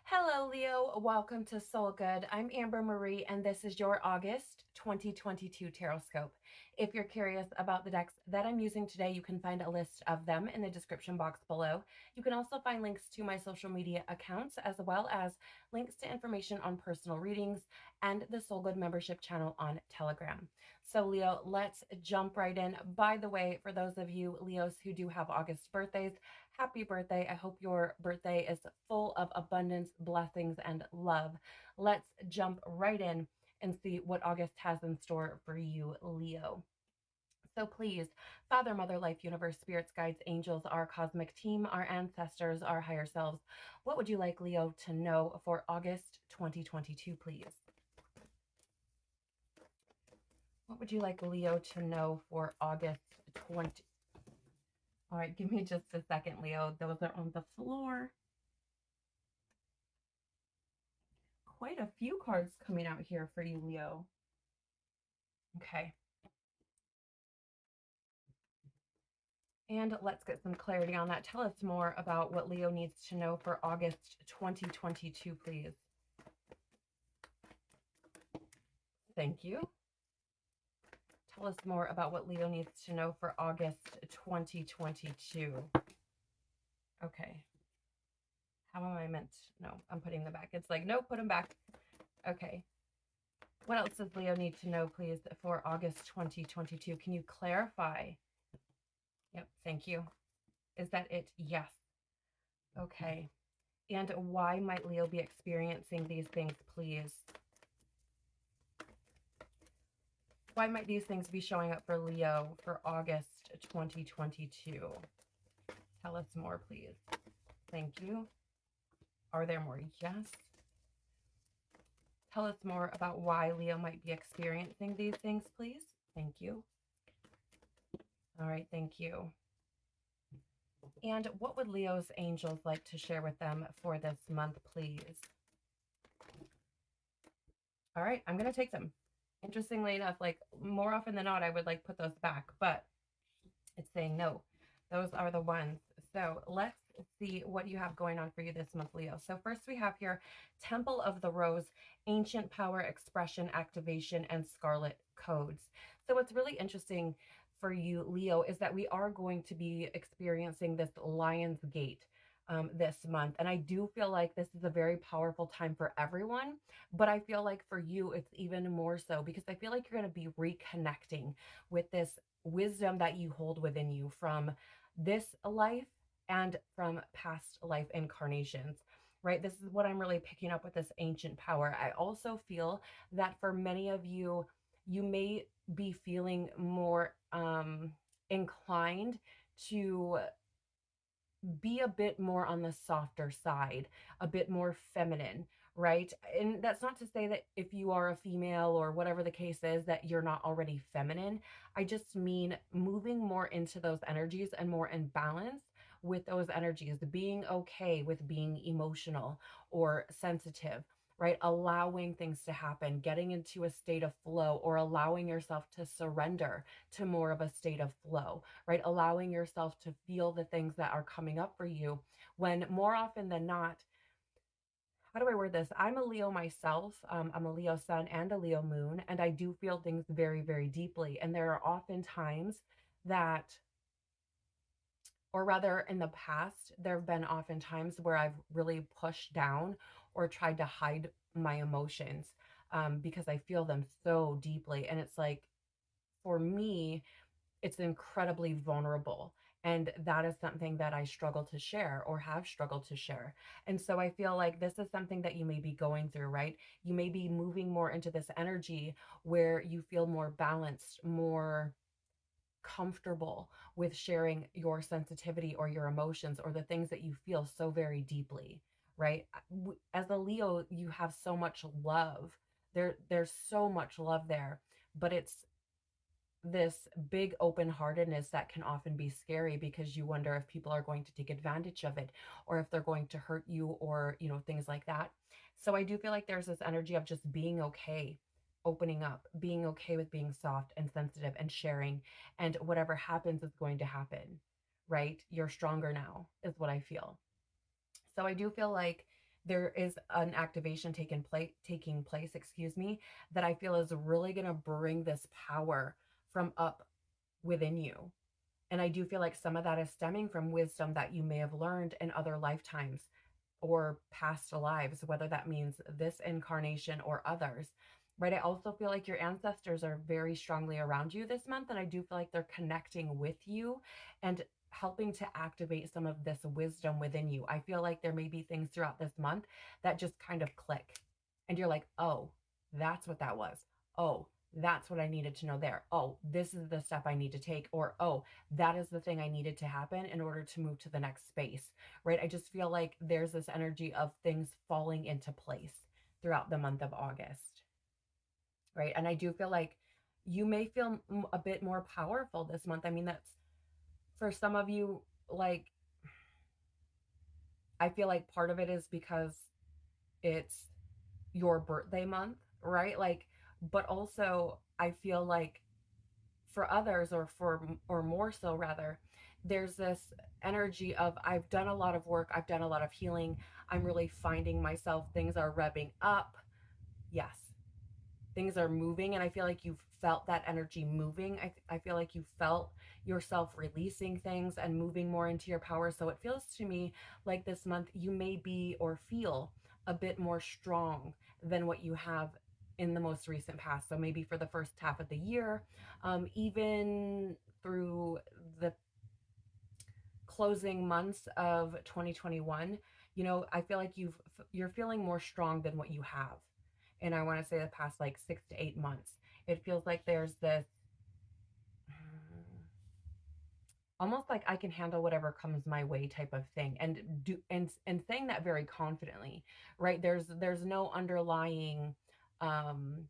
Hello, Leo. Welcome to Soul Good. I'm Amber Marie, and this is your August 2022 Tarotscope. If you're curious about the decks that I'm using today, you can find a list of them in the description box below. You can also find links to my social media accounts, as well as links to information on personal readings and the Soul Good membership channel on Telegram. So, Leo, let's jump right in. By the way, for those of you Leos who do have August birthdays, happy birthday. I hope your birthday is full of abundance, blessings, and love. Let's jump right in and see what August has in store for you, Leo. So please, Father, Mother, Life, Universe, Spirits, Guides, Angels, our cosmic team, our ancestors, our higher selves, what would you like Leo to know for August 2022, please? What would you like Leo to know for August 20? All right, give me just a second, Leo. Those are on the floor. Quite a few cards coming out here for you, Leo. Okay. And let's get some clarity on that. Tell us more about what Leo needs to know for August 2022, please. Thank you. Tell us more about what Leo needs to know for August 2022. Okay. How am I meant? No, I'm putting them back. It's like, no, put them back. Okay. What else does Leo need to know, please, for August 2022? Can you clarify? Yep, thank you. Is that it? Yes. Okay. And why might Leo be experiencing these things, please? Why might these things be showing up for Leo for August 2022? Tell us more, please. Thank you. Are there more? Yes. Tell us more about why Leo might be experiencing these things, please. Thank you. All right, thank you. And what would Leo's angels like to share with them for this month, please? All right, I'm going to take them. Interestingly enough, like more often than not, I would like put those back, but it's saying no. Those are the ones. So let's see what you have going on for you this month, Leo. So first we have here Temple of the Rose, Ancient Power, Expression, Activation, and Scarlet Codes. So what's really interesting for you, Leo, is that we are going to be experiencing this Lion's Gate this month. And I do feel like this is a very powerful time for everyone, but I feel like for you, it's even more so because I feel like you're going to be reconnecting with this wisdom that you hold within you from this life and from past life incarnations, right? This is what I'm really picking up with this ancient power. I also feel that for many of you, you may be feeling more inclined to be a bit more on the softer side, a bit more feminine, right? And that's not to say that if you are a female or whatever the case is, that you're not already feminine. I just mean moving more into those energies and more in balance with those energies, being okay with being emotional or sensitive, right? Allowing things to happen, getting into a state of flow, or allowing yourself to surrender to more of a state of flow, right? Allowing yourself to feel the things that are coming up for you when more often than not, how do I word this? I'm a Leo myself. I'm a Leo sun and a Leo moon, and I do feel things very, very deeply. And there are often times that, or rather in the past, there have been often times where I've really pushed down or tried to hide my emotions because I feel them so deeply. And it's like, for me, it's incredibly vulnerable. And that is something that I struggle to share or have struggled to share. And so I feel like this is something that you may be going through, right? You may be moving more into this energy where you feel more balanced, more comfortable with sharing your sensitivity or your emotions or the things that you feel so very deeply, right? As a Leo, you have so much love. There's so much love there, but it's this big open-heartedness that can often be scary because you wonder if people are going to take advantage of it or if they're going to hurt you or, things like that. So I do feel like there's this energy of just being okay, opening up, being okay with being soft and sensitive and sharing, and whatever happens is going to happen, right? You're stronger now, is what I feel. So I do feel like there is an activation taking place, excuse me, that I feel is really going to bring this power from up within you. And I do feel like some of that is stemming from wisdom that you may have learned in other lifetimes or past lives, whether that means this incarnation or others. Right. I also feel like your ancestors are very strongly around you this month. And I do feel like they're connecting with you and helping to activate some of this wisdom within you. I feel like there may be things throughout this month that just kind of click. And you're like, oh, that's what that was. Oh, that's what I needed to know there. Oh, this is the step I need to take. Or, oh, that is the thing I needed to happen in order to move to the next space, right? I just feel like there's this energy of things falling into place throughout the month of August, right? And I do feel like you may feel a bit more powerful this month. I mean, that's for some of you, like, I feel like part of it is because it's your birthday month, right? Like, but also I feel like for others, or more so rather, there's this energy of I've done a lot of work, I've done a lot of healing, I'm really finding myself, things are revving up. Yes, things are moving, and I feel like you've felt that energy moving. I feel like you felt yourself releasing things and moving more into your power. So it feels to me like this month you may be or feel a bit more strong than what you have in the most recent past. So maybe for the first half of the year, even through the closing months of 2021, you know, I feel like you're feeling more strong than what you have. And I want to say the past like 6 to 8 months, it feels like there's this almost like I can handle whatever comes my way type of thing, and and saying that very confidently, right? There's no underlying um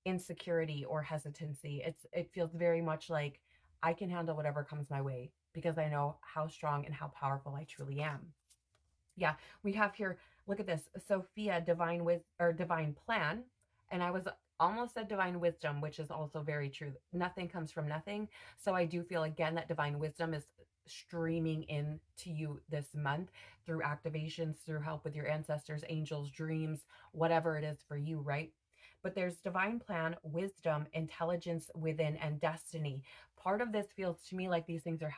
insecurity or hesitancy. It feels very much like I can handle whatever comes my way because I know how strong and how powerful I truly am. Yeah, we have here, look at this. Sophia, divine plan. And I was almost said divine wisdom, which is also very true. Nothing comes from nothing. So I do feel again that divine wisdom is streaming in to you this month through activations, through help with your ancestors, angels, dreams, whatever it is for you, right? But there's divine plan, wisdom, intelligence within, and destiny. Part of this feels to me like these things are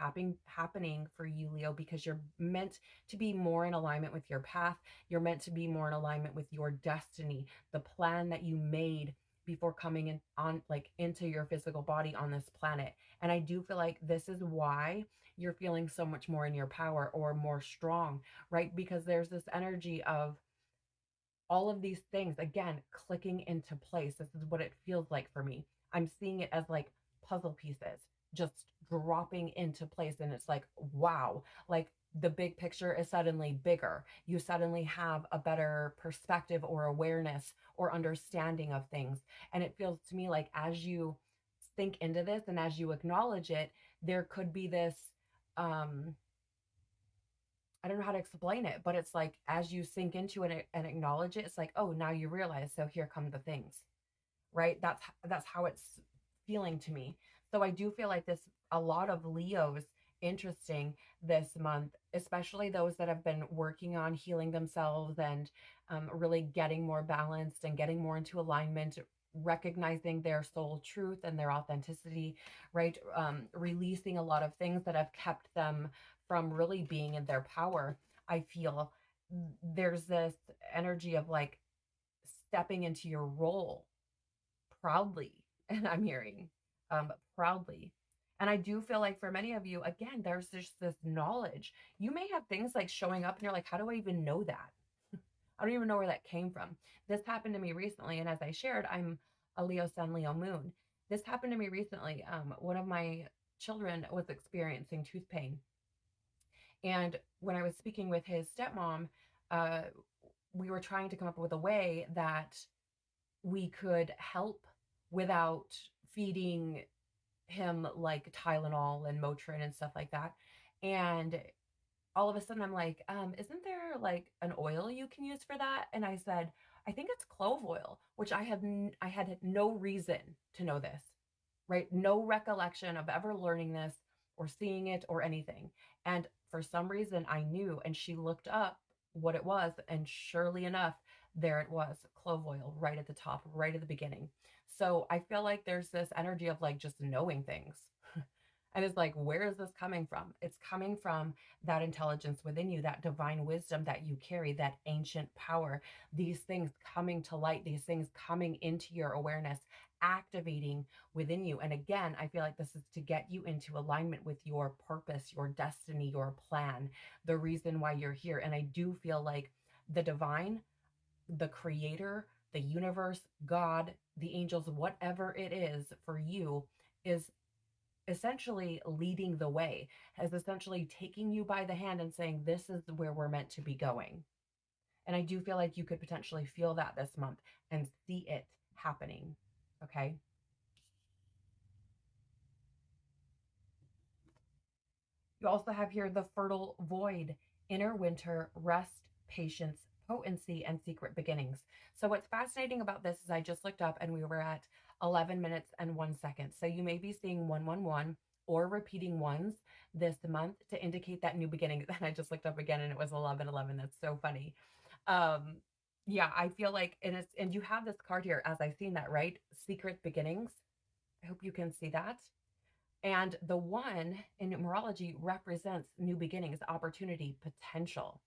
happening for you, Leo, because you're meant to be more in alignment with your path. You're meant to be more in alignment with your destiny, the plan that you made before coming in on like into your physical body on this planet. And I do feel like this is why you're feeling so much more in your power or more strong, right? Because there's this energy of all of these things again clicking into place. This is what it feels like for me. I'm seeing it as like puzzle pieces just dropping into place, and it's like wow, like the big picture is suddenly bigger. You suddenly have a better perspective or awareness or understanding of things, and it feels to me like as you think into this and as you acknowledge it, there could be this um I don't know how to explain it, but it's like as you sink into it and acknowledge it, it's like, oh, now you realize. So here come the things, right? That's how it's feeling to me. So I do feel like this a lot of Leos interesting this month, especially those that have been working on healing themselves and really getting more balanced and getting more into alignment, recognizing their soul truth and their authenticity, right? Releasing a lot of things that have kept them from really being in their power. I feel there's this energy of like stepping into your role proudly, and I'm hearing proudly. And I do feel like for many of you, again, there's just this knowledge. You may have things like showing up and you're like, how do I even know that? I don't even know where that came from. This happened to me recently. And as I shared, I'm a Leo sun, Leo moon. This happened to me recently. One of my children was experiencing tooth pain. And when I was speaking with his stepmom, uh, we were trying to come up with a way that we could help without feeding him like Tylenol and Motrin and stuff like that. And all of a sudden I'm like, isn't there like an oil you can use for that? And I said, I think it's clove oil, which I had no reason to know this, right? No recollection of ever learning this or seeing it or anything. And for some reason I knew, and she looked up what it was. And surely enough, there it was, clove oil right at the top, right at the beginning. So I feel like there's this energy of like just knowing things. And it's like, where is this coming from? It's coming from that intelligence within you, that divine wisdom that you carry, that ancient power, these things coming to light, these things coming into your awareness, activating within you. And again, I feel like this is to get you into alignment with your purpose, your destiny, your plan, the reason why you're here. And I do feel like the divine, the creator, the universe, God, the angels, whatever it is for you, is essentially leading the way, has essentially taking you by the hand and saying, this is where we're meant to be going. And I do feel like you could potentially feel that this month and see it happening. Okay. You also have here the fertile void, inner winter, rest, patience, potency, and secret beginnings. So, what's fascinating about this is I just looked up and we were at 11 minutes and 1 second. So, you may be seeing 111 or repeating ones this month to indicate that new beginning. And I just looked up again and it was 1111. That's so funny. Um, yeah, I feel like, and you have this card here as I've seen that, right? Secret beginnings. I hope you can see that. And the one in numerology represents new beginnings, opportunity, potential.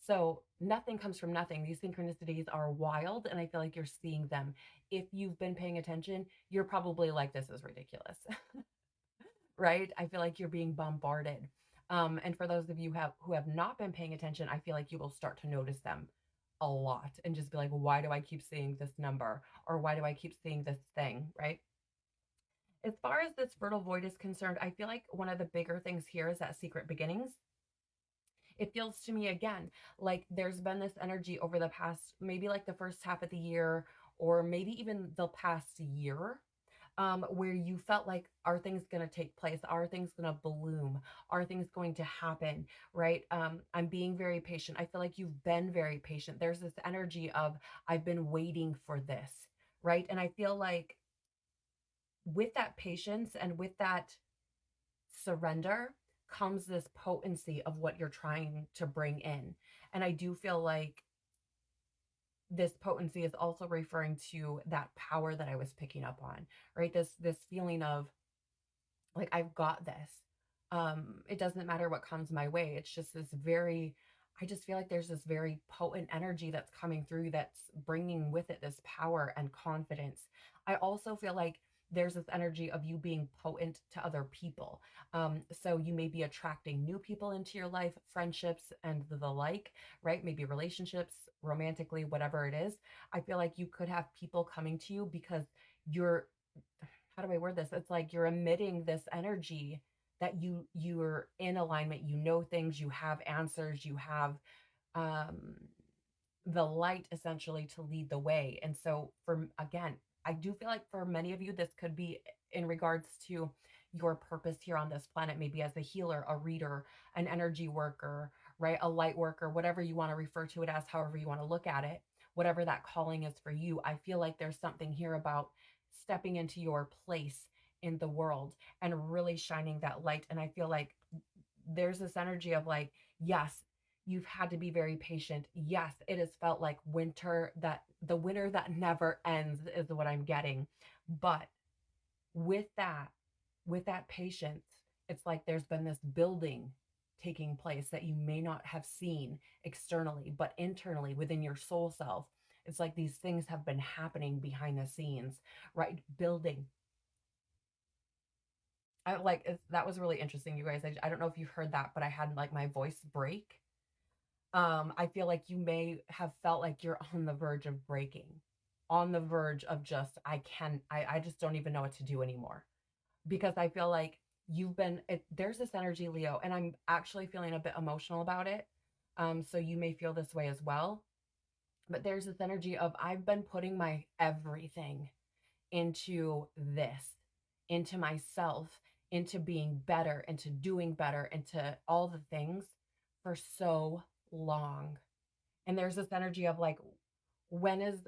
So nothing comes from nothing. These synchronicities are wild, and I feel like you're seeing them. If you've been paying attention, you're probably like, this is ridiculous, right? I feel like you're being bombarded. And for those of you who have not been paying attention, I feel like you will start to notice them a lot and just be like, why do I keep seeing this number? Or why do I keep seeing this thing, right? As far as this fertile void is concerned, I feel like one of the bigger things here is that secret beginnings. It feels to me again like there's been this energy over the past, maybe like the first half of the year, or maybe even the past year, where you felt like, are things going to take place? Are things going to bloom? Are things going to happen? Right? I'm being very patient. I feel like you've been very patient. There's this energy of, I've been waiting for this. Right? And I feel like with that patience and with that surrender comes this potency of what you're trying to bring in. And I do feel like this potency is also referring to that power that I was picking up on, right? This feeling of like, I've got this. It doesn't matter what comes my way. It's just this very, I just feel like there's this very potent energy that's coming through that's bringing with it this power and confidence. I also feel like there's this energy of you being potent to other people. So you may be attracting new people into your life, friendships and the like, right? Maybe relationships, romantically, whatever it is. I feel like you could have people coming to you because you're, how do I word this? It's like you're emitting this energy that you're in alignment, you know things, you have answers, you have um the light essentially to lead the way. And so for again, I do feel like for many of you this could be in regards to your purpose here on this planet, maybe as a healer, a reader, an energy worker, right? A light worker, whatever you want to refer to it as, however you want to look at it, whatever that calling is for you. I feel like there's something here about stepping into your place in the world and really shining that light. And I feel like there's this energy of like, yes, you've had to be very patient. Yes, it has felt like winter, that the winter that never ends is what I'm getting. But with that, with that patience, it's like there's been this building taking place that you may not have seen externally, but internally within your soul self. It's like these things have been happening behind the scenes, right? Building. I like that was really interesting, you guys. I don't know if you heard that, but I had like my voice break. I feel like you may have felt like you're on the verge of breaking, on the verge of just, I just don't even know what to do anymore. Because I feel like there's this energy, Leo, and I'm actually feeling a bit emotional about it. So you may feel this way as well. But there's this energy of, I've been putting my everything into this, into myself, into being better, into doing better, into all the things for so long. And there's this energy of like, when is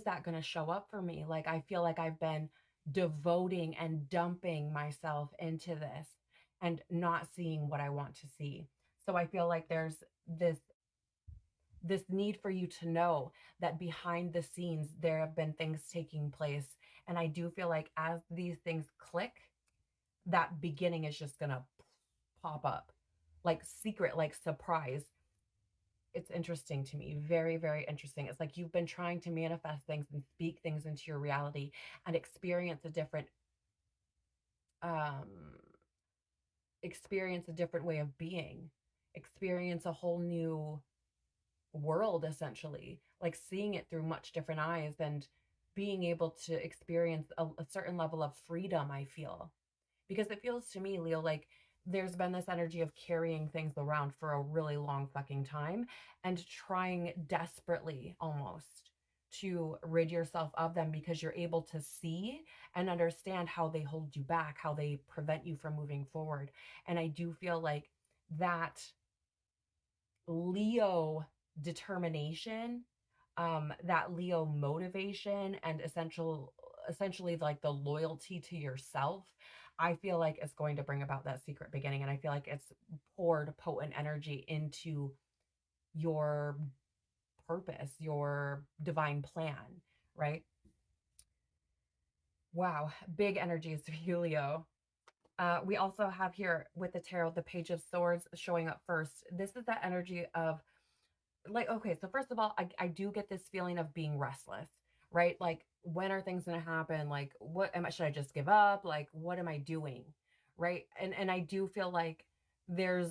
that going to show up for me? Like, I feel like I've been devoting and dumping myself into this and not seeing what I want to see. So I feel like there's this this need for you to know that behind the scenes there have been things taking place. And I do feel like as these things click, that beginning is just gonna pop up like secret, like surprise. It's interesting to me, very, very interesting. It's like you've been trying to manifest things and speak things into your reality and um experience a different way of being, experience a whole new world, essentially, like seeing it through much different eyes and being able to experience a certain level of freedom, I feel. Because it feels to me, Leo, like there's been this energy of carrying things around for a really long fucking time and trying desperately almost to rid yourself of them because you're able to see and understand how they hold you back, how they prevent you from moving forward. And I do feel like that Leo determination, that Leo motivation and essentially like the loyalty to yourself, I feel like it's going to bring about that secret beginning. And I feel like it's poured potent energy into your purpose, your divine plan, right? Wow, big energies for you, Leo. We also have here with the tarot the Page of Swords showing up first. This is that energy of like, okay, so first of all, I do get this feeling of being restless, right? Like, when are things going to happen? Like, what am I, should I just give up? Like, what am I doing? Right. And I do feel like there's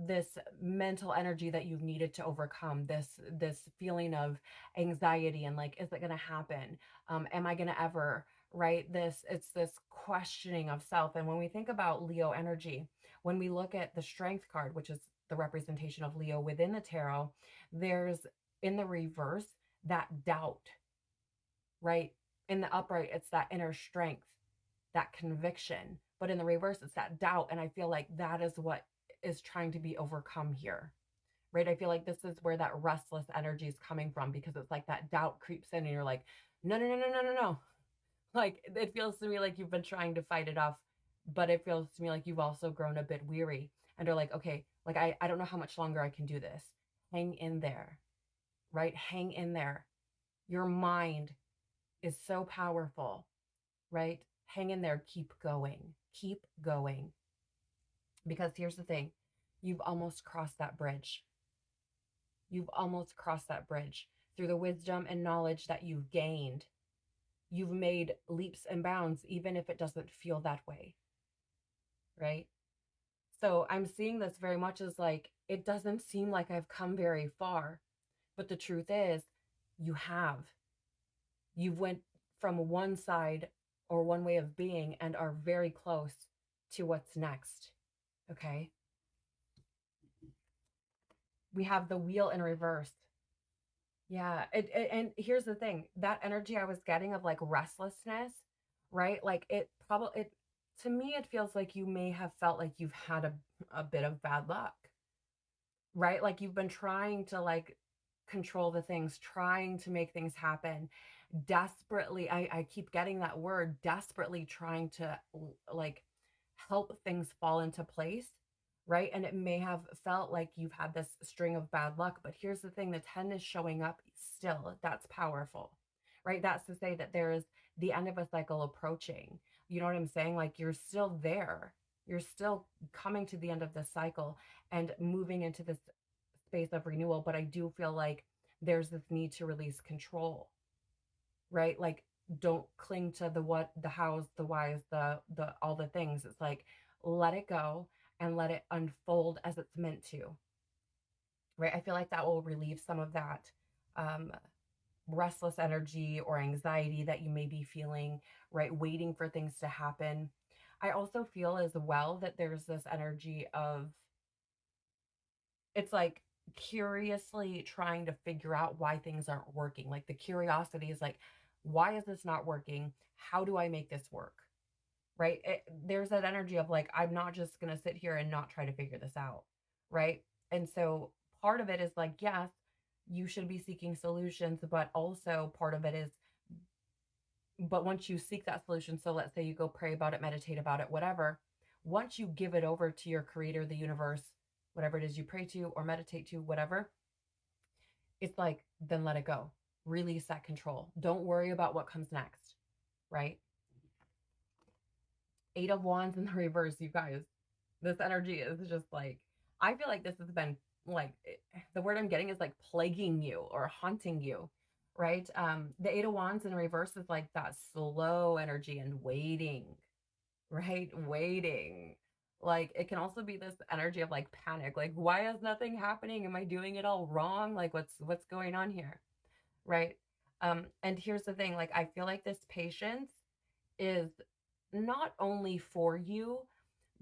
this mental energy that you've needed to overcome, this feeling of anxiety and like, is it going to happen? Am I going to ever, right? It's this questioning of self. And when we think about Leo energy, when we look at the Strength card, which is the representation of Leo within the tarot, there's in the reverse that doubt, right? In the upright, it's that inner strength, that conviction. But in the reverse, it's that doubt. And I feel like that is what is trying to be overcome here, right? I feel like this is where that restless energy is coming from because it's like that doubt creeps in and you're like, no, no, no, no, no, no, no. Like it feels to me like you've been trying to fight it off, but it feels to me like you've also grown a bit weary and are like, okay, like I don't know how much longer I can do this. Hang in there, right? Hang in there. Your mind is so powerful, right? Hang in there. Keep going. Keep going. Because here's the thing, you've almost crossed that bridge. You've almost crossed that bridge through the wisdom and knowledge that you've gained. You've made leaps and bounds, even if it doesn't feel that way, right? So I'm seeing this very much as like, it doesn't seem like I've come very far, but the truth is, you have. You've went from one side or one way of being and are very close to what's next. Okay. We have the wheel in reverse. Yeah. And here's the thing, that energy I was getting of like restlessness, right? Like to me, it feels like you may have felt like you've had a bit of bad luck, right? Like you've been trying to like control the things, trying to make things happen, desperately. I keep getting that word, desperately trying to like help things fall into place, right? And it may have felt like you've had this string of bad luck, but here's the thing, the 10 is showing up still. That's powerful, right? That's to say that there is the end of a cycle approaching. You know what I'm saying? Like you're still there. You're still coming to the end of the cycle and moving into this space of renewal. But I do feel like there's this need to release control, right? Like don't cling to the what, the hows, the whys, the all the things. It's like let it go and let it unfold as it's meant to, right? I feel like that will relieve some of that um restless energy or anxiety that you may be feeling, right? Waiting for things to happen. I also feel as well that there's this energy of, it's like curiously trying to figure out why things aren't working. Like the curiosity is like, why is this not working? How do I make this work? Right? There's that energy of like, I'm not just going to sit here and not try to figure this out. Right? And so part of it is like, yes, you should be seeking solutions, but also part of it is, but once you seek that solution, so let's say you go pray about it, meditate about it, whatever, once you give it over to your creator, the universe, whatever it is you pray to or meditate to, whatever, it's like, then let it go. Release that control. Don't worry about what comes next, right? Eight of Wands in the reverse, you guys. This energy is just like, I feel like this has been like, the word I'm getting is like plaguing you or haunting you, right? The Eight of Wands in reverse is like that slow energy and waiting, right? Waiting. Like it can also be this energy of like panic. Like, why is nothing happening? Am I doing it all wrong? Like what's going on here? Right? And here's the thing, like I feel like this patience is not only for you,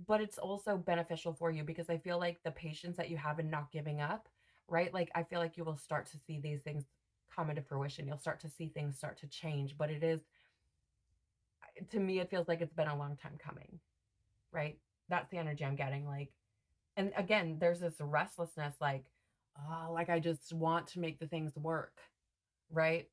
but it's also beneficial for you because I feel like the patience that you have in not giving up, right? Like I feel like you will start to see these things come into fruition. You'll start to see things start to change, but it is, to me, it feels like it's been a long time coming, right? That's the energy I'm getting. Like, and again, there's this restlessness, like I just want to make the things work, right?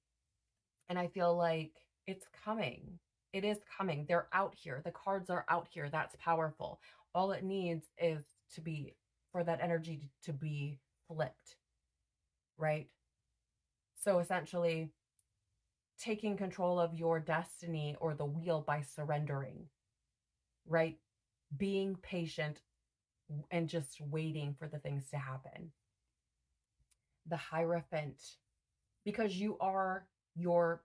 And I feel like it's coming. It is coming. They're out here. The cards are out here. That's powerful. All it needs is to be, for that energy to be flipped, right? So essentially, taking control of your destiny or the wheel by surrendering, right? Being patient and just waiting for the things to happen. The Hierophant, because you are your,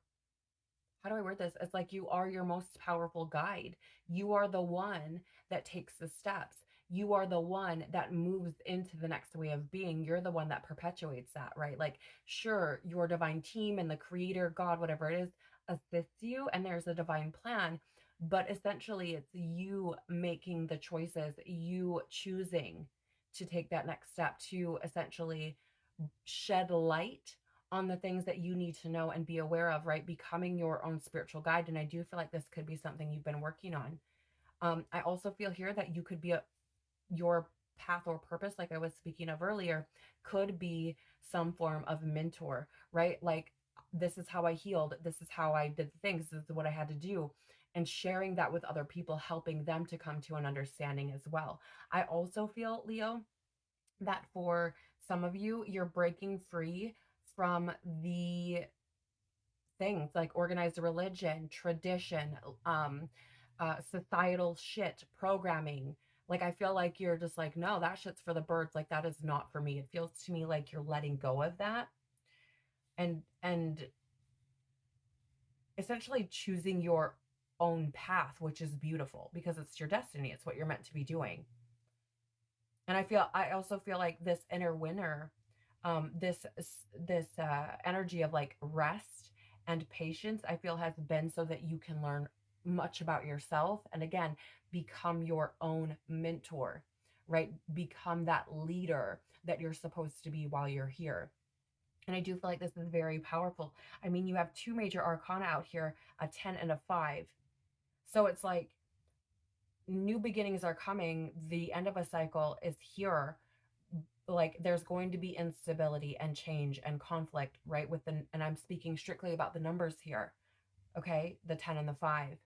how do I word this? It's like you are your most powerful guide. You are the one that takes the steps. You are the one that moves into the next way of being. You're the one that perpetuates that, right? Like, sure, your divine team and the creator, God, whatever it is, assists you and there's a divine plan. But essentially, it's you making the choices, you choosing to take that next step to essentially shed light on the things that you need to know and be aware of, right? Becoming your own spiritual guide. And I do feel like this could be something you've been working on. I also feel here that you could be your path or purpose, like I was speaking of earlier, could be some form of mentor, right? Like, this is how I healed. This is how I did things. This is what I had to do. And sharing that with other people, helping them to come to an understanding as well. I also feel, Leo, that for some of you, you're breaking free from the things like organized religion, tradition, societal shit, programming. Like, I feel like you're just like, no, that shit's for the birds. Like, that is not for me. It feels to me like you're letting go of that and essentially choosing your own path, which is beautiful because it's your destiny. It's what you're meant to be doing. And I also feel like this inner winner, this energy of like rest and patience, I feel has been so that you can learn much about yourself and again become your own mentor, right? Become that leader that you're supposed to be while you're here. And I do feel like this is very powerful. I mean, you have two major arcana out here, a 10 and a 5. So it's like new beginnings are coming. The end of a cycle is here. Like there's going to be instability and change and conflict, right? And I'm speaking strictly about the numbers here. Okay. The 10 and the 5.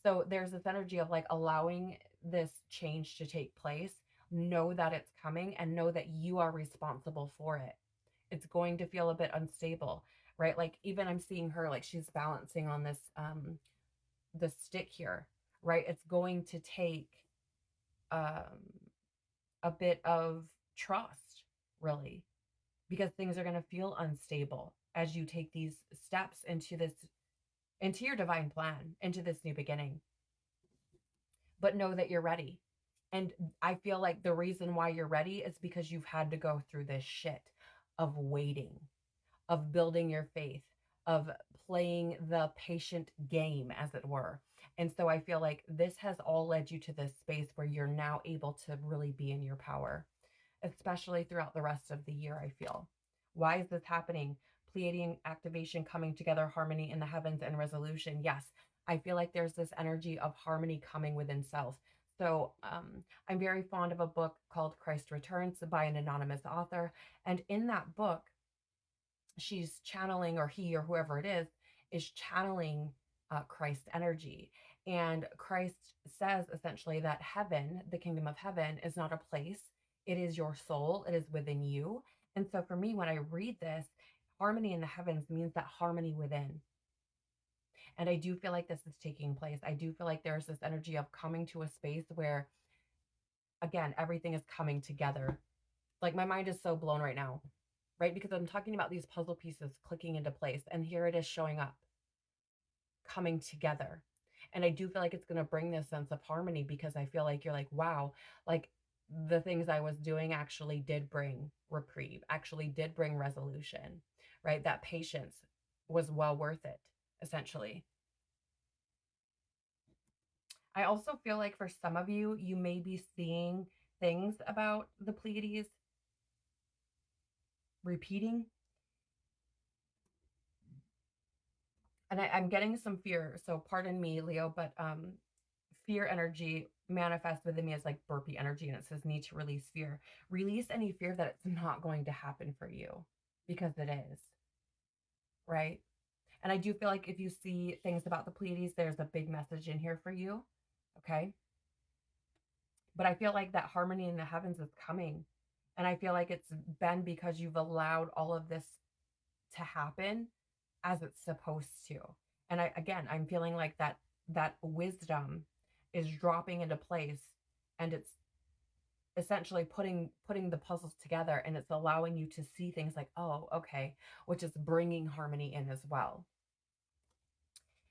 So there's this energy of like allowing this change to take place. Know that it's coming and know that you are responsible for it. It's going to feel a bit unstable, right? Like even I'm seeing her, like she's balancing on this stick here, right? It's going to take um, a bit of trust, really, because things are going to feel unstable as you take these steps into your divine plan, into this new beginning. But know that you're ready. And I feel like the reason why you're ready is because you've had to go through this shit of waiting, of building your faith, of playing the patient game, as it were. And so I feel like this has all led you to this space where you're now able to really be in your power, especially throughout the rest of the year, I feel. Why is this happening? Pleiadian activation coming together, harmony in the heavens, and resolution. Yes, I feel like there's this energy of harmony coming within self. So I'm very fond of a book called Christ Returns by an anonymous author. And in that book, she's channeling, or he or whoever it is channeling Christ energy. And Christ says essentially that heaven, the kingdom of heaven, is not a place. It is your soul. It is within you. And so for me, when I read this, harmony in the heavens means that harmony within. And I do feel like this is taking place. I do feel like there's this energy of coming to a space where, again, everything is coming together. Like my mind is so blown right now, right? Because I'm talking about these puzzle pieces clicking into place, and here it is showing up, coming together. And I do feel like it's going to bring this sense of harmony because I feel like you're like, wow, like the things I was doing actually did bring reprieve, actually did bring resolution, right? That patience was well worth it, essentially. I also feel like for some of you, you may be seeing things about the Pleiades repeating. And I'm getting some fear. So pardon me, Leo, but fear energy manifests within me as like burpee energy, and it says need to release fear. Release any fear that it's not going to happen for you because it is, right? And I do feel like if you see things about the Pleiades, there's a big message in here for you. Okay. But I feel like that harmony in the heavens is coming. And I feel like it's been because you've allowed all of this to happen as it's supposed to. And I'm feeling like that wisdom is dropping into place, and it's essentially putting the puzzles together, and it's allowing you to see things like, oh, okay, which is bringing harmony in as well.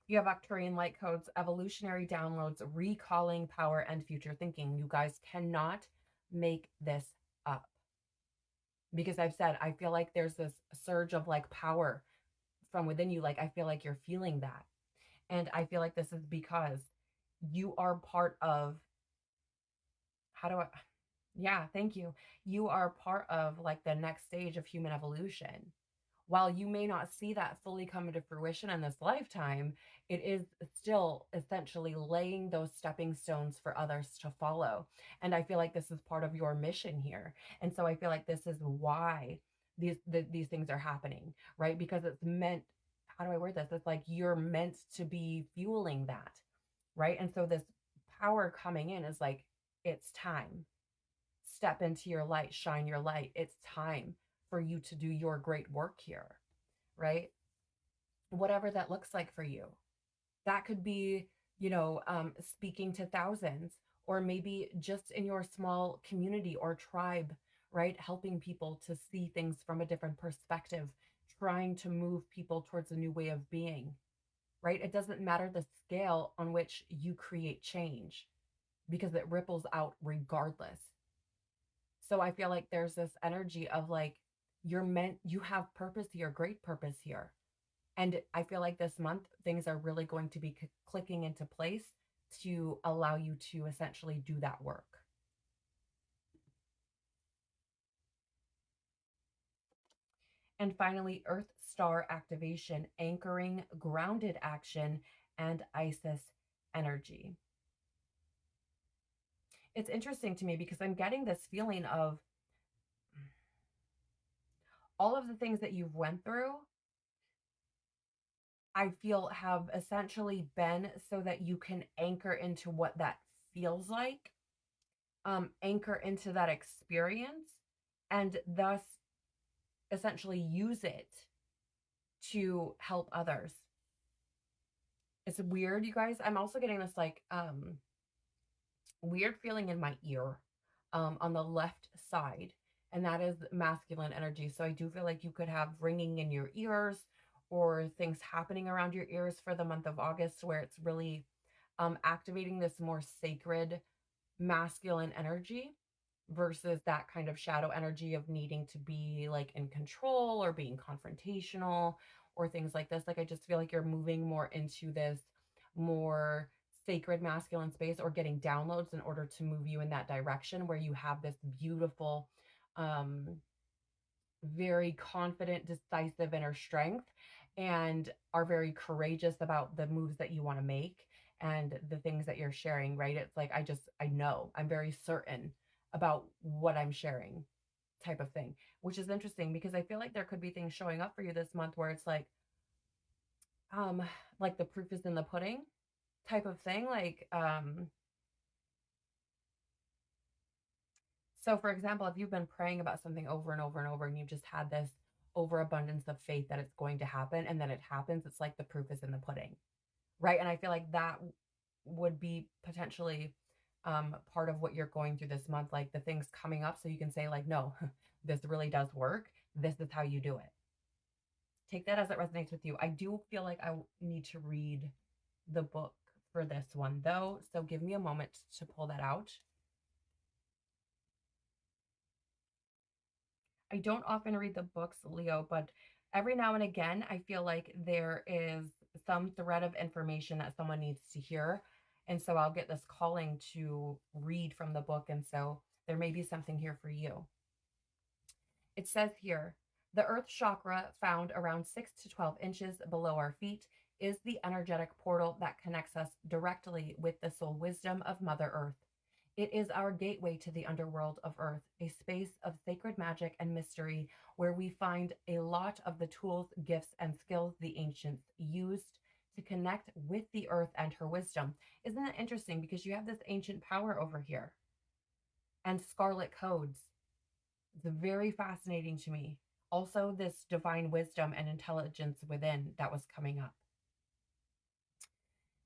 You have Arcturian light codes, evolutionary downloads, recalling power, and future thinking. You guys cannot make this up. Because I've said, I feel like there's this surge of like power from within you. Like, I feel like you're feeling that. And I feel like this is because you are part of, how do I, yeah, thank you. You are part of like the next stage of human evolution. While you may not see that fully come into fruition in this lifetime, it is still essentially laying those stepping stones for others to follow. And I feel like this is part of your mission here. And so I feel like this is why these things are happening, right? Because it's meant, how do I word this? It's like you're meant to be fueling that, right? And so this power coming in is like, it's time. Step into your light, shine your light. It's time for you to do your great work here, right? Whatever that looks like for you. That could be, speaking to thousands, or maybe just in your small community or tribe, right? Helping people to see things from a different perspective, trying to move people towards a new way of being, right? It doesn't matter the scale on which you create change because it ripples out regardless. So I feel like there's this energy of like, you have purpose here, great purpose here. And I feel like this month, things are really going to be clicking into place to allow you to essentially do that work. And finally, Earth Star activation, anchoring, grounded action, and Isis energy. It's interesting to me because I'm getting this feeling of all of the things that you've went through, I feel have essentially been so that you can anchor into what that feels like, anchor into that experience, and thus essentially use it to help others. It's weird, you guys. I'm also getting this like weird feeling in my ear on the left side, and that is masculine energy. So I do feel like you could have ringing in your ears or things happening around your ears for the month of August where it's really activating this more sacred masculine energy versus that kind of shadow energy of needing to be like in control or being confrontational or things like this. Like, I just feel like you're moving more into this more sacred masculine space or getting downloads in order to move you in that direction where you have this beautiful, um, very confident, decisive inner strength and are very courageous about the moves that you want to make and the things that you're sharing, right? It's like, I know, I'm very certain about what I'm sharing type of thing, which is interesting because I feel like there could be things showing up for you this month where it's um, like the proof is in the pudding type of thing. Like, So, for example, if you've been praying about something over and over and over, and you've just had this overabundance of faith that it's going to happen, and then it happens, it's like the proof is in the pudding, right? And I feel like that would be potentially part of what you're going through this month, like the things coming up, so you can say, like, no, this really does work. This is how you do it. Take that as it resonates with you. I do feel like I need to read the book for this one, though. So give me a moment to pull that out. I don't often read the books, Leo, but every now and again, I feel like there is some thread of information that someone needs to hear. And so I'll get this calling to read from the book. And so there may be something here for you. It says here, the earth chakra, found around 6 to 12 inches below our feet, is the energetic portal that connects us directly with the soul wisdom of Mother Earth. It is our gateway to the underworld of Earth, a space of sacred magic and mystery where we find a lot of the tools, gifts, and skills the ancients used to connect with the earth and her wisdom. Isn't it interesting? Because you have this ancient power over here and scarlet codes. It's very fascinating to me. Also, this divine wisdom and intelligence within that was coming up.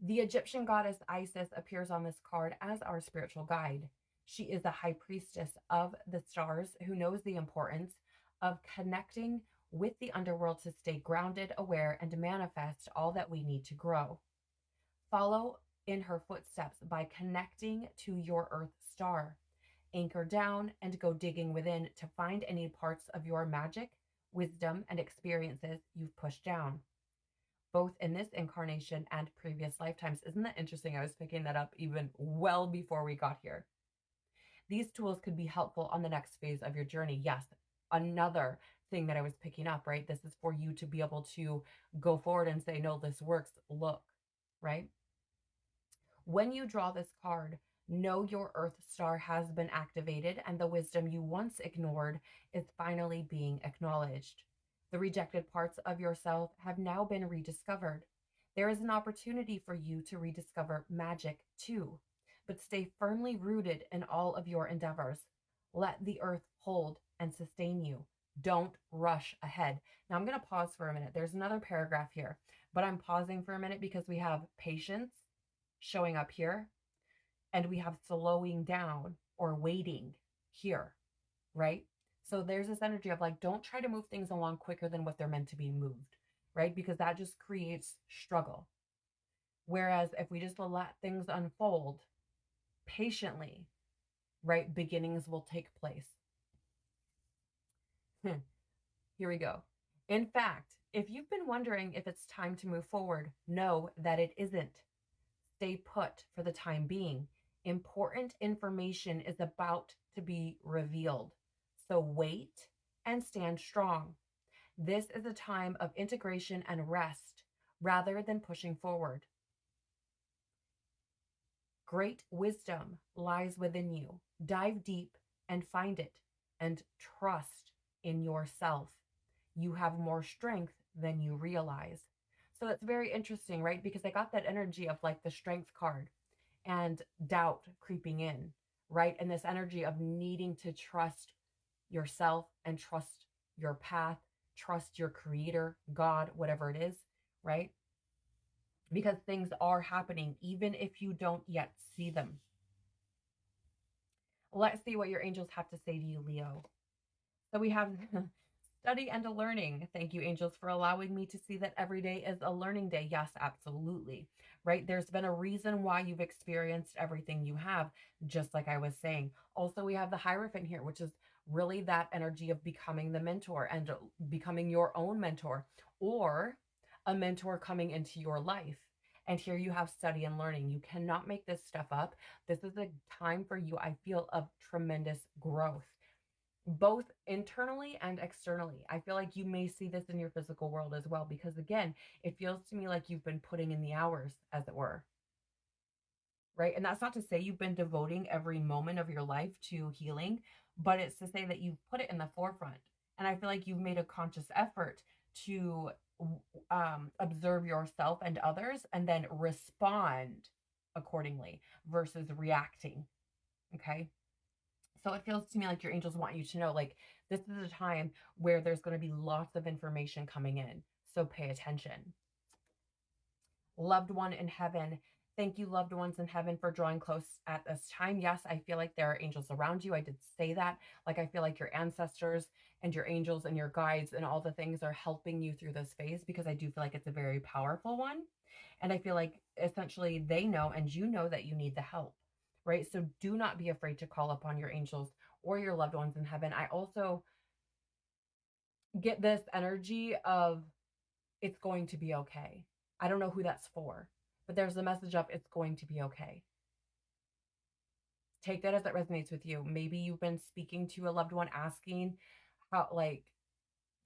The Egyptian goddess Isis appears on this card as our spiritual guide. She is the high priestess of the stars who knows the importance of connecting with the underworld to stay grounded, aware, and manifest all that we need to grow. Follow in her footsteps by connecting to your Earth star. Anchor down and go digging within to find any parts of your magic, wisdom, and experiences you've pushed down, both in this incarnation and previous lifetimes. Isn't that interesting? I was picking that up even well before we got here. These tools could be helpful on the next phase of your journey. Yes, another thing that I was picking up, right? This is for you to be able to go forward and say, no, this works. Look, right? When you draw this card, know your Earth star has been activated and the wisdom you once ignored is finally being acknowledged. The rejected parts of yourself have now been rediscovered. There is an opportunity for you to rediscover magic too, but stay firmly rooted in all of your endeavors. Let the earth hold and sustain you. Don't rush ahead. Now I'm going to pause for a minute. There's another paragraph here, but I'm pausing for a minute because we have patience showing up here, and we have slowing down or waiting here, right? So there's this energy of like, don't try to move things along quicker than what they're meant to be moved, right? Because that just creates struggle. Whereas if we just let things unfold patiently, right, beginnings will take place. Here we go. In fact, if you've been wondering if it's time to move forward, know that it isn't. Stay put for the time being. Important information is about to be revealed. So wait and stand strong. This is a time of integration and rest rather than pushing forward. Great wisdom lies within you. Dive deep and find it and trust in yourself. You have more strength than you realize. So it's very interesting, right? Because I got that energy of like the strength card and doubt creeping in, right? And this energy of needing to trust yourself and trust your path, trust your creator, God, whatever it is, right? Because things are happening even if you don't yet see them. Let's see what your angels have to say to you, Leo. So we have study and a learning. Thank you, angels, for allowing me to see that every day is a learning day. Yes, absolutely. Right? There's been a reason why you've experienced everything you have, just like I was saying. Also, we have the Hierophant here, which is really that energy of becoming the mentor and becoming your own mentor, or a mentor coming into your life. And here you have study and learning. You cannot make this stuff up. This is a time for you, I feel, of tremendous growth, both internally and externally. I feel like you may see this in your physical world as well, because again, it feels to me like you've been putting in the hours, as it were, right? And that's not to say you've been devoting every moment of your life to healing, but it's to say that you've put it in the forefront. And I feel like you've made a conscious effort to observe yourself and others and then respond accordingly versus reacting. Okay. So it feels to me like your angels want you to know, like, this is a time where there's going to be lots of information coming in. So pay attention. Loved one in heaven. Thank you, loved ones in heaven, for drawing close at this time. Yes, I feel like there are angels around you. I did say that. Like, I feel like your ancestors and your angels and your guides and all the things are helping you through this phase, because I do feel like it's a very powerful one. And I feel like essentially they know and you know that you need the help, right? So do not be afraid to call upon your angels or your loved ones in heaven. I also get this energy of it's going to be okay. I don't know who that's for, but there's a message of it's going to be okay. Take that as it resonates with you. Maybe you've been speaking to a loved one asking how, like,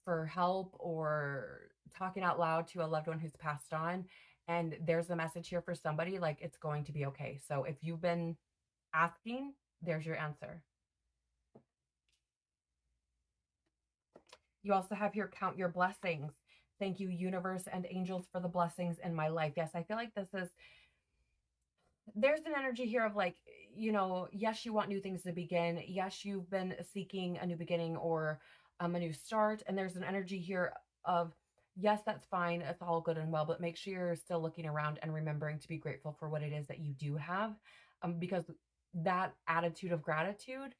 for help, or talking out loud to a loved one who's passed on. And there's a message here for somebody, like, it's going to be okay. So if you've been asking, there's your answer. You also have here, count your blessings. Thank you, universe and angels, for the blessings in my life. Yes, I feel like there's an energy here of, like, yes, you want new things to begin. Yes, you've been seeking a new beginning, or a new start. And there's an energy here of, yes, that's fine. It's all good and well, but make sure you're still looking around and remembering to be grateful for what it is that you do have. Because that attitude of gratitude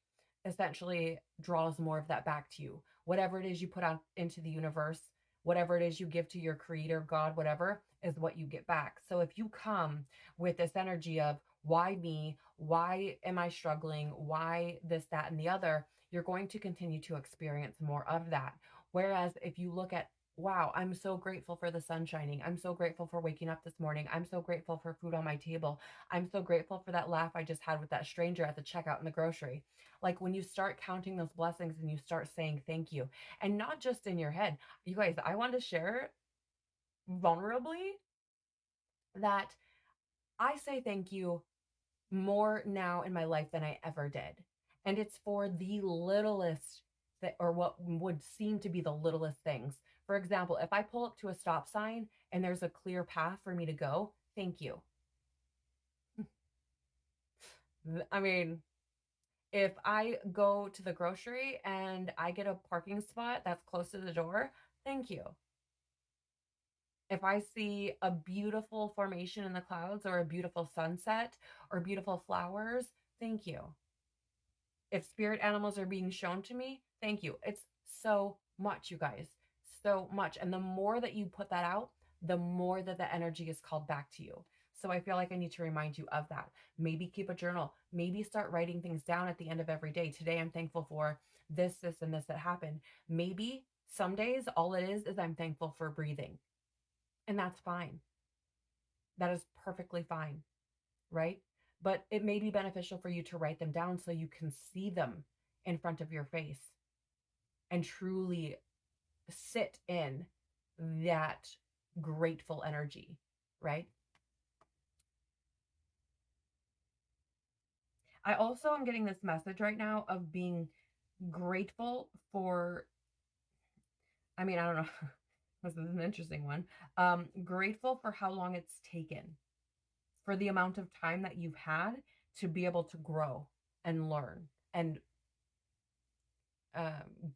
essentially draws more of that back to you. Whatever it is you put out into the universe, whatever it is you give to your creator, God, whatever, is what you get back. So if you come with this energy of, why me? Why am I struggling? Why this, that, and the other? You're going to continue to experience more of that. Whereas if you look at, wow, I'm so grateful for the sun shining. I'm so grateful for waking up this morning. I'm so grateful for food on my table. I'm so grateful for that laugh I just had with that stranger at the checkout in the grocery. Like, when you start counting those blessings and you start saying thank you, and not just in your head, you guys, I want to share vulnerably that I say thank you more now in my life than I ever did. And it's for the littlest that, or what would seem to be the littlest things. For example, if I pull up to a stop sign and there's a clear path for me to go, thank you. I mean, if I go to the grocery and I get a parking spot that's close to the door, thank you. If I see a beautiful formation in the clouds, or a beautiful sunset, or beautiful flowers, thank you. If spirit animals are being shown to me, thank you. It's so much, you guys, so much. And the more that you put that out, the more that the energy is called back to you. So I feel like I need to remind you of that. Maybe keep a journal. Maybe start writing things down at the end of every day. Today, I'm thankful for this, this, and this that happened. Maybe some days all it is I'm thankful for breathing. And that's fine. That is perfectly fine, right? But it may be beneficial for you to write them down so you can see them in front of your face and truly sit in that grateful energy, right? I also am getting this message right now of being grateful for, I mean, I don't know. This is an interesting one. Grateful for how long it's taken, for the amount of time that you've had to be able to grow and learn and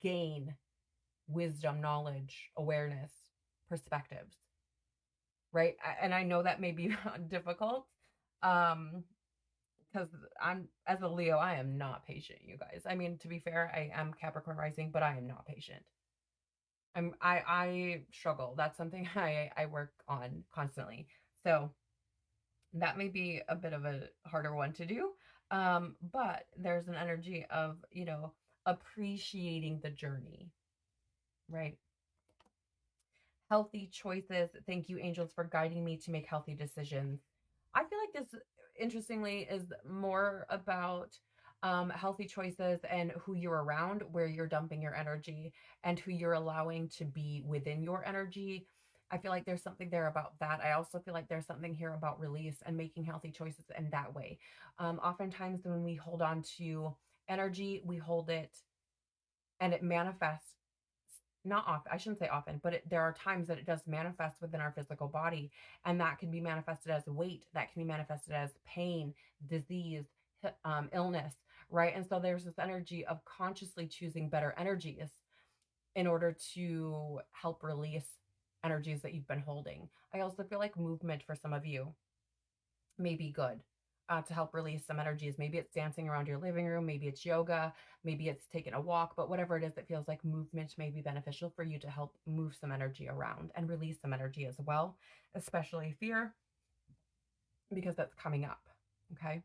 gain wisdom, knowledge, awareness, perspectives, right? And I know that may be difficult, because I'm, as a Leo, I am not patient, you guys. I mean, to be fair, I am Capricorn rising, but I am not patient. I struggle. That's something I work on constantly. So that may be a bit of a harder one to do. But there's an energy of, appreciating the journey, right? Healthy choices. Thank you, angels, for guiding me to make healthy decisions. I feel like this, interestingly, is more about healthy choices and who you're around, where you're dumping your energy, and who you're allowing to be within your energy. I feel like there's something there about that. I also feel like there's something here about release and making healthy choices in that way. Oftentimes, when we hold on to energy, we hold it and it manifests, not often, I shouldn't say often, but there are times that it does manifest within our physical body. And that can be manifested as weight, that can be manifested as pain, disease, illness, right? And so there's this energy of consciously choosing better energies in order to help release energies that you've been holding. I also feel like movement for some of you may be good to help release some energies. Maybe it's dancing around your living room, maybe it's yoga, maybe it's taking a walk, but whatever it is, it feels like movement may be beneficial for you to help move some energy around and release some energy as well, especially fear, because that's coming up. Okay.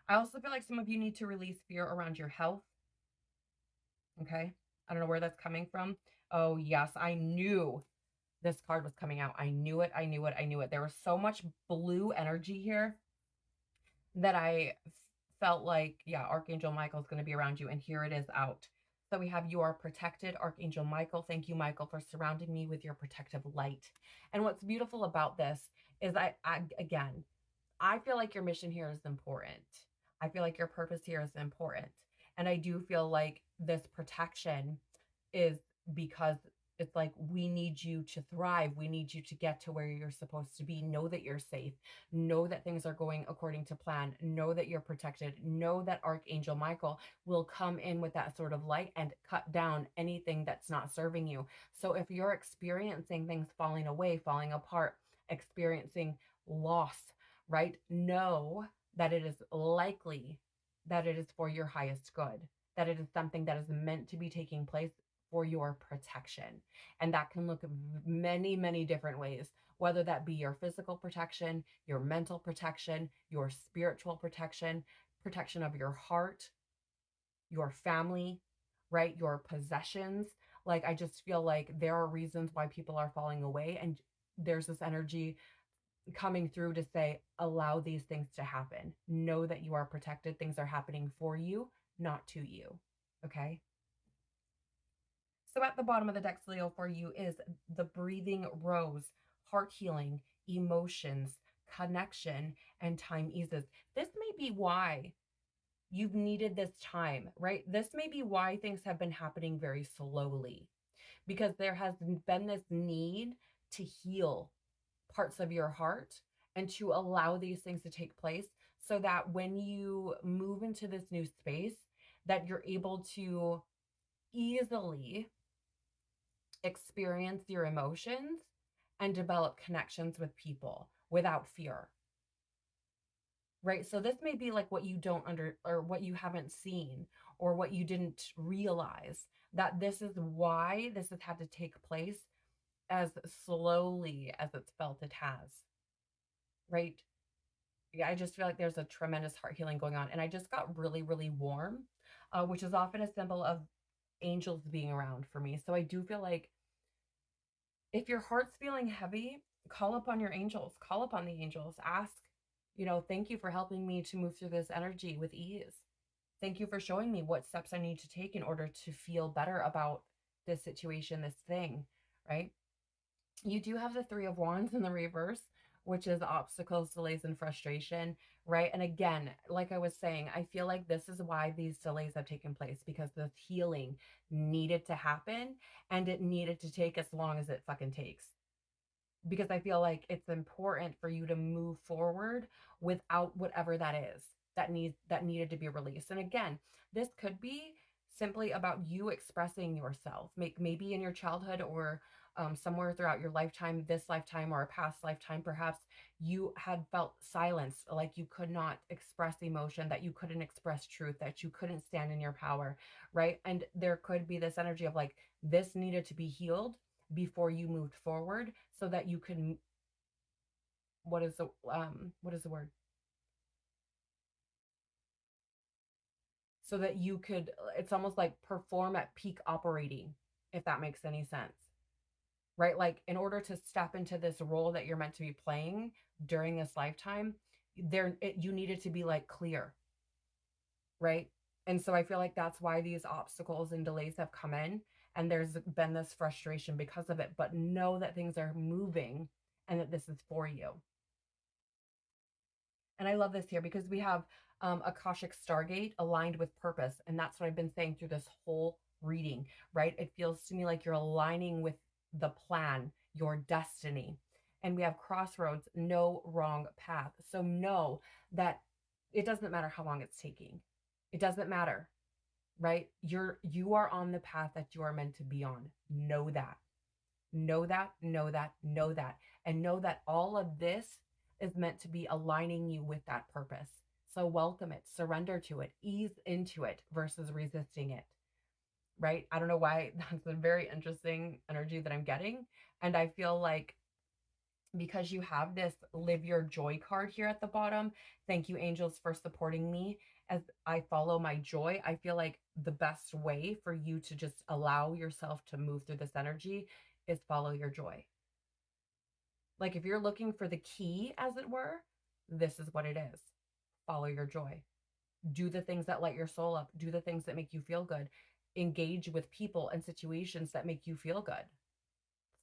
I also feel like some of you need to release fear around your health. Okay. I don't know where that's coming from. Oh, yes. I knew this card was coming out. I knew it. I knew it. I knew it. There was so much blue energy here that I felt like, yeah, Archangel Michael is going to be around you. And here it is out. So we have, you are protected, Archangel Michael. Thank you, Michael, for surrounding me with your protective light. And what's beautiful about this is again, I feel like your mission here is important. I feel like your purpose here is important. And I do feel like this protection is because it's like, we need you to thrive. We need you to get to where you're supposed to be. Know that you're safe. Know that things are going according to plan. Know that you're protected. Know that Archangel Michael will come in with that sort of light and cut down anything that's not serving you. So if you're experiencing things falling away, falling apart, experiencing loss, right? Know that it is likely that it is for your highest good, that it is something that is meant to be taking place for your protection. And that can look many, many different ways, whether that be your physical protection, your mental protection, your spiritual protection, protection of your heart, your family, right? Your possessions. Like, I just feel like there are reasons why people are falling away. And there's this energy coming through to say, allow these things to happen. Know that you are protected. Things are happening for you, not to you. Okay. So at the bottom of the deck, Leo, for you is the breathing rose, heart healing, emotions, connection, and time eases. This may be why you've needed this time, right? This may be why things have been happening very slowly, because there has been this need to heal parts of your heart and to allow these things to take place, so that when you move into this new space, that you're able to easily experience your emotions and develop connections with people without fear. Right? So this may be like what you don't or what you haven't seen, or what you didn't realize, that this is why this has had to take place as slowly as it's felt it has. Right? Yeah, I just feel like there's a tremendous heart healing going on. And I just got really, really warm, which is often a symbol of angels being around for me. So I do feel like if your heart's feeling heavy, call upon your angels, call upon the angels, ask, thank you for helping me to move through this energy with ease. Thank you for showing me what steps I need to take in order to feel better about this situation, this thing, right? You do have the Three of Wands in the reverse, which is obstacles, delays, and frustration, right? And again, like I was saying, I feel like this is why these delays have taken place, because this healing needed to happen, and it needed to take as long as it fucking takes. Because I feel like it's important for you to move forward without whatever that is that needed to be released. And again, this could be simply about you expressing yourself, maybe in your childhood, or somewhere throughout your lifetime, this lifetime or a past lifetime, perhaps you had felt silenced, like you could not express emotion, that you couldn't express truth, that you couldn't stand in your power, right? And there could be this energy of like, this needed to be healed before you moved forward, so that you can, what is the word, so that you could, it's almost like perform at peak operating, if that makes any sense, right? Like, in order to step into this role that you're meant to be playing during this lifetime, you needed to be like clear, right? And so I feel like that's why these obstacles and delays have come in, and there's been this frustration because of it. But know that things are moving, and that this is for you. And I love this here because we have Akashic Stargate aligned with purpose. And that's what I've been saying through this whole reading, right? It feels to me like you're aligning with the plan, your destiny. and we have crossroads, no wrong path. So know that it doesn't matter how long it's taking. It doesn't matter, right? You are on the path that you are meant to be on. Know that. Know that, know that, know that. And know that all of this is meant to be aligning you with that purpose. So welcome it, surrender to it, ease into it versus resisting it, right? I don't know why that's a very interesting energy that I'm getting. And I feel like because you have this live your joy card here at the bottom, thank you, angels, for supporting me as I follow my joy. I feel like the best way for you to just allow yourself to move through this energy is follow your joy. Like if you're looking for the key, as it were, this is what it is. Follow your joy. Do the things that light your soul up. Do the things that make you feel good. Engage with people and situations that make you feel good.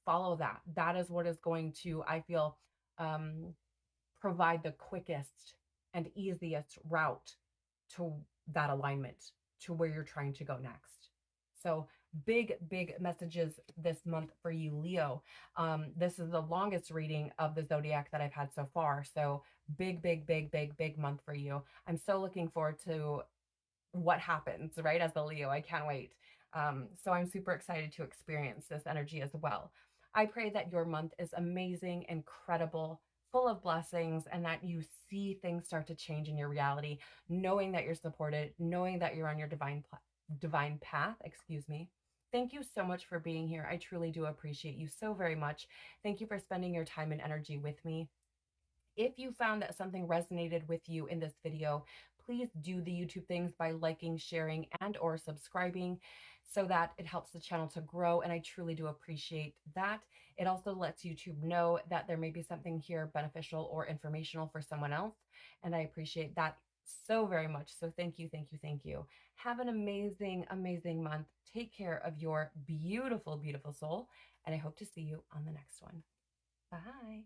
Follow that. That is what is going to, I feel, um, provide the quickest and easiest route to that alignment, to where you're trying to go next. So big messages this month for you, Leo. This is the longest reading of the zodiac that I've had so far. So big month for you. I'm so looking forward to what happens, right? As a Leo, I can't wait. So I'm super excited to experience this energy as well. I pray that your month is amazing, incredible, full of blessings, and that you see things start to change in your reality, knowing that you're supported, knowing that you're on your divine path, excuse me. Thank you so much for being here. I truly do appreciate you so very much. Thank you for spending your time and energy with me. If you found that something resonated with you in this video, please do the YouTube things by liking, sharing, and or subscribing so that it helps the channel to grow. And I truly do appreciate that. It also lets YouTube know that there may be something here beneficial or informational for someone else. And I appreciate that so very much. So thank you, thank you, thank you. Have an amazing month. Take care of your beautiful soul. And I hope to see you on the next one. Bye.